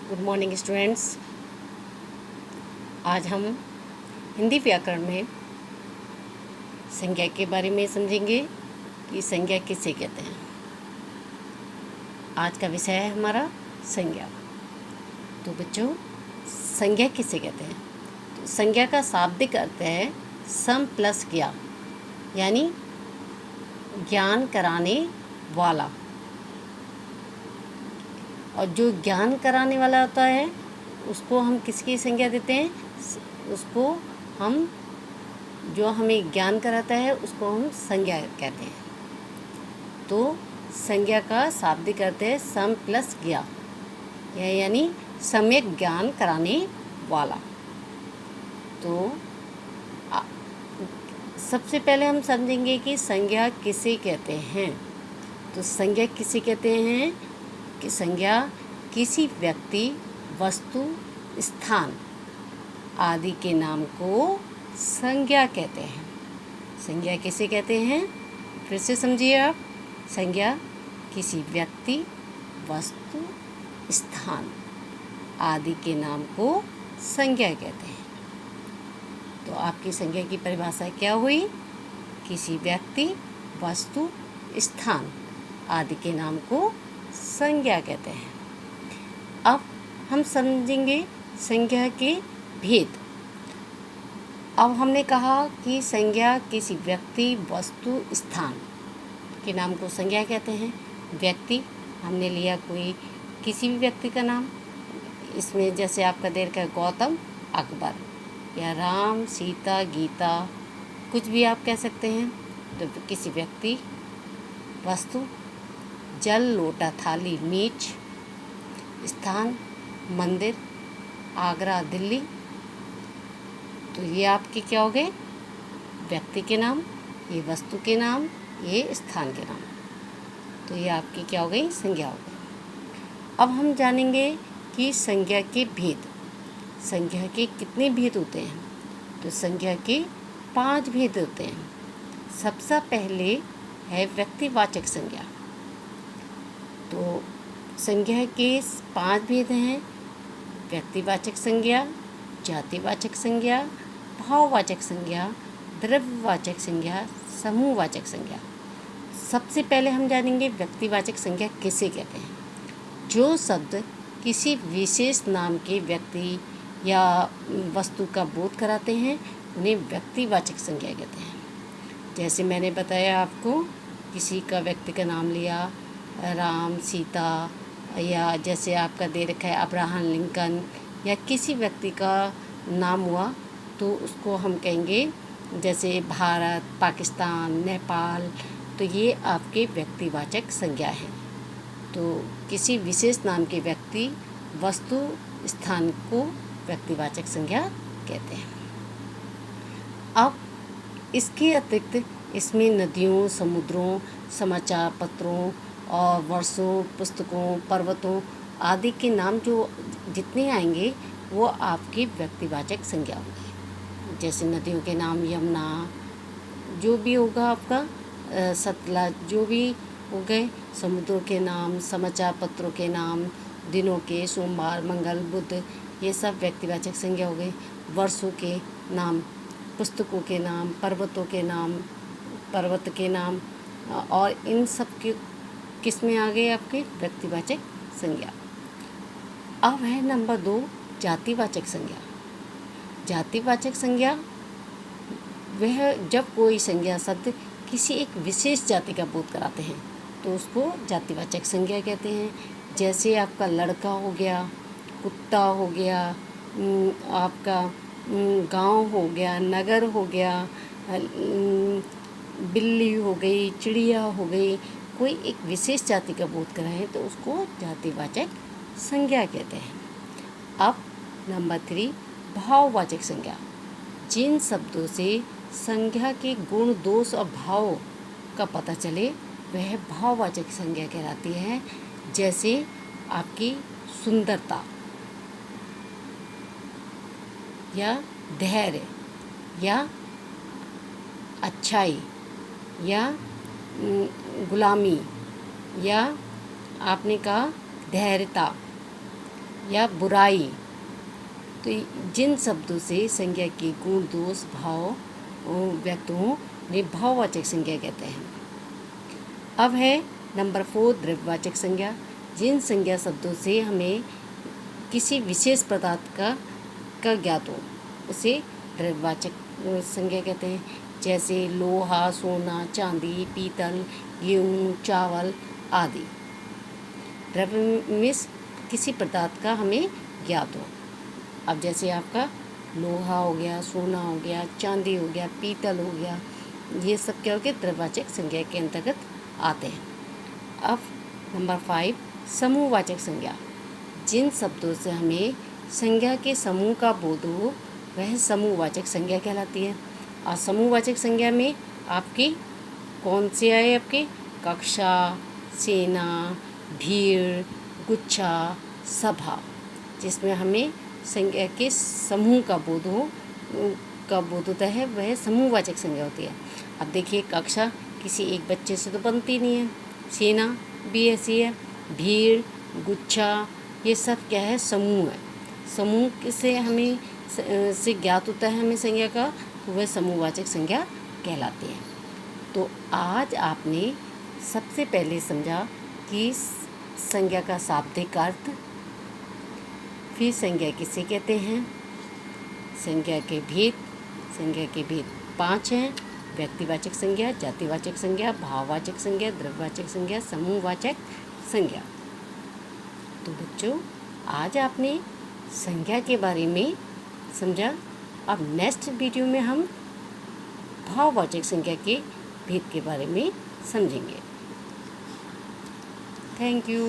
Good morning students. आज हम हिंदी व्याकरण में संज्ञा के बारे में समझेंगे कि संज्ञा किसे कहते हैं। आज का विषय है हमारा संज्ञा। तो बच्चों, संज्ञा किसे कहते हैं? तो संज्ञा का शाब्दिक अर्थ है सम प्लस ज्ञा, यानी ज्ञान कराने वाला। और जो ज्ञान कराने वाला होता है उसको हम किसकी संज्ञा देते हैं? उसको हम, जो हमें ज्ञान कराता है उसको हम संज्ञा कहते हैं। तो संज्ञा का शाब्दिक अर्थ है सम प्लस ज्ञा, यानी सम्यक ज्ञान कराने वाला। तो सबसे पहले हम समझेंगे कि संज्ञा किसे कहते हैं। तो संज्ञा किसे कहते हैं कि संज्ञा किसी व्यक्ति, वस्तु, स्थान आदि के नाम को संज्ञा कहते हैं। संज्ञा किसे कहते हैं? फिर से समझिए आप। संज्ञा किसी व्यक्ति, वस्तु, स्थान आदि के नाम को संज्ञा कहते हैं। तो आपकी संज्ञा की परिभाषा क्या हुई? किसी व्यक्ति, वस्तु, स्थान आदि के नाम को संज्ञा कहते हैं। अब हम समझेंगे संज्ञा के भेद। अब हमने कहा कि संज्ञा किसी व्यक्ति, वस्तु, स्थान के नाम को संज्ञा कहते हैं। व्यक्ति हमने लिया कोई किसी भी व्यक्ति का नाम, इसमें जैसे आपका दे रखा है गौतम, अकबर, या राम, सीता, गीता, कुछ भी आप कह सकते हैं। तो किसी व्यक्ति, वस्तु जल, लोटा, थाली, मेज, स्थान मंदिर, आगरा, दिल्ली। तो ये आपके क्या हो गए? व्यक्ति के नाम, ये वस्तु के नाम, ये स्थान के नाम। तो ये आपकी क्या हो गई? संज्ञा हो गई। अब हम जानेंगे कि संज्ञा के भेद। संज्ञा के कितने भेद होते हैं? तो संज्ञा के 5 भेद होते हैं। सबसे पहले है व्यक्तिवाचक संज्ञा। तो संज्ञा के 5 भेद हैं: व्यक्तिवाचक संज्ञा, जातिवाचक संज्ञा, भाववाचक संज्ञा, द्रव्यवाचक संज्ञा, समूहवाचक संज्ञा। सबसे पहले हम जानेंगे व्यक्तिवाचक संज्ञा किसे कहते हैं। जो शब्द किसी विशेष नाम के व्यक्ति या वस्तु का बोध कराते हैं उन्हें व्यक्तिवाचक संज्ञा कहते हैं। जैसे मैंने बताया आपको, किसी का व्यक्ति का नाम लिया, राम, सीता, या जैसे आपका दे रखा है अब्राहम लिंकन, या किसी व्यक्ति का नाम हुआ तो उसको हम कहेंगे जैसे भारत, पाकिस्तान, नेपाल। तो ये आपके व्यक्तिवाचक संज्ञा है। तो किसी विशेष नाम के व्यक्ति, वस्तु, स्थान को व्यक्तिवाचक संज्ञा कहते हैं। अब इसके अतिरिक्त इसमें नदियों, समुद्रों, समाचार पत्रों और वर्षों, पुस्तकों, पर्वतों आदि के नाम जो जितने आएंगे वो आपकी व्यक्तिवाचक संज्ञा होंगे। जैसे नदियों के नाम यमुना, जो भी होगा आपका सतलज, जो भी हो गए। समुद्रों के नाम, समाचार पत्रों के नाम, दिनों के सोमवार, मंगल, बुध, ये सब व्यक्तिवाचक संज्ञा हो गई। वर्षों के नाम, पुस्तकों के नाम, पर्वतों के नाम, पर्वत के नाम, और इन सब के किस में आ गए आपके? व्यक्तिवाचक संज्ञा। अब है नंबर 2 जातिवाचक संज्ञा। जातिवाचक संज्ञा वह जब कोई संज्ञा शब्द किसी एक विशेष जाति का बोध कराते हैं तो उसको जातिवाचक संज्ञा कहते हैं। जैसे आपका लड़का हो गया, कुत्ता हो गया, आपका गांव हो गया, नगर हो गया, बिल्ली हो गई, चिड़िया हो गई, कोई एक विशेष जाति का बोध कराएं तो उसको जातिवाचक संज्ञा कहते हैं। अब नंबर 3 भाववाचक संज्ञा। जिन शब्दों से संज्ञा के गुण, दोष और भाव का पता चले वह भाववाचक संज्ञा कहलाती है। जैसे आपकी सुंदरता, या धैर्य, या अच्छाई, या गुलामी, या आपने कहा धैर्यता, या बुराई। तो जिन शब्दों से संज्ञा के गुण दोष भाव व्यक्त हों उन्हें भाववाचक संज्ञा कहते हैं। अब है नंबर 4 द्रव्यवाचक संज्ञा। जिन संज्ञा शब्दों से हमें किसी विशेष पदार्थ का ज्ञात हो उसे द्रव्यवाचक संज्ञा कहते हैं। जैसे लोहा, सोना, चांदी, पीतल, गेहूँ, चावल आदि। द्रव्य मीन्स किसी पदार्थ का हमें ज्ञात हो। अब जैसे आपका लोहा हो गया, सोना हो गया, चांदी हो गया, पीतल हो गया, ये सब क्या हो गया द्रव्यवाचक संज्ञा के अंतर्गत आते हैं। अब नंबर 5 समूहवाचक संज्ञा। जिन शब्दों से हमें संज्ञा के समूह का बोध हो वह समूहवाचक संज्ञा कहलाती है। और समूहवाचक संज्ञा में आपकी कौन से आए आपके कक्षा, सेना, भीड़, गुच्छा, सभा, जिसमें हमें संज्ञा के समूह का बोध होता है वह समूहवाचक संज्ञा होती है। अब देखिए कक्षा किसी एक बच्चे से तो बनती नहीं है, सेना भी ऐसी है, भीड़, गुच्छा, ये सब क्या है समूह है। समूह से हमें से ज्ञात होता है हमें संज्ञा का, तो वह समूहवाचक संज्ञा कहलाती है। तो आज आपने सबसे पहले समझा कि संज्ञा का शाब्दिक अर्थ, फिर संज्ञा किसे कहते हैं, संज्ञा के भेद 5 हैं। व्यक्तिवाचक संज्ञा, जातिवाचक संज्ञा, भाववाचक संज्ञा, द्रव्यवाचक संज्ञा, समूहवाचक संज्ञा। तो बच्चों आज आपने संज्ञा के बारे में समझा। अब नेक्स्ट वीडियो में हम भाववाचक संज्ञा के भेद के बारे में समझेंगे। Thank you.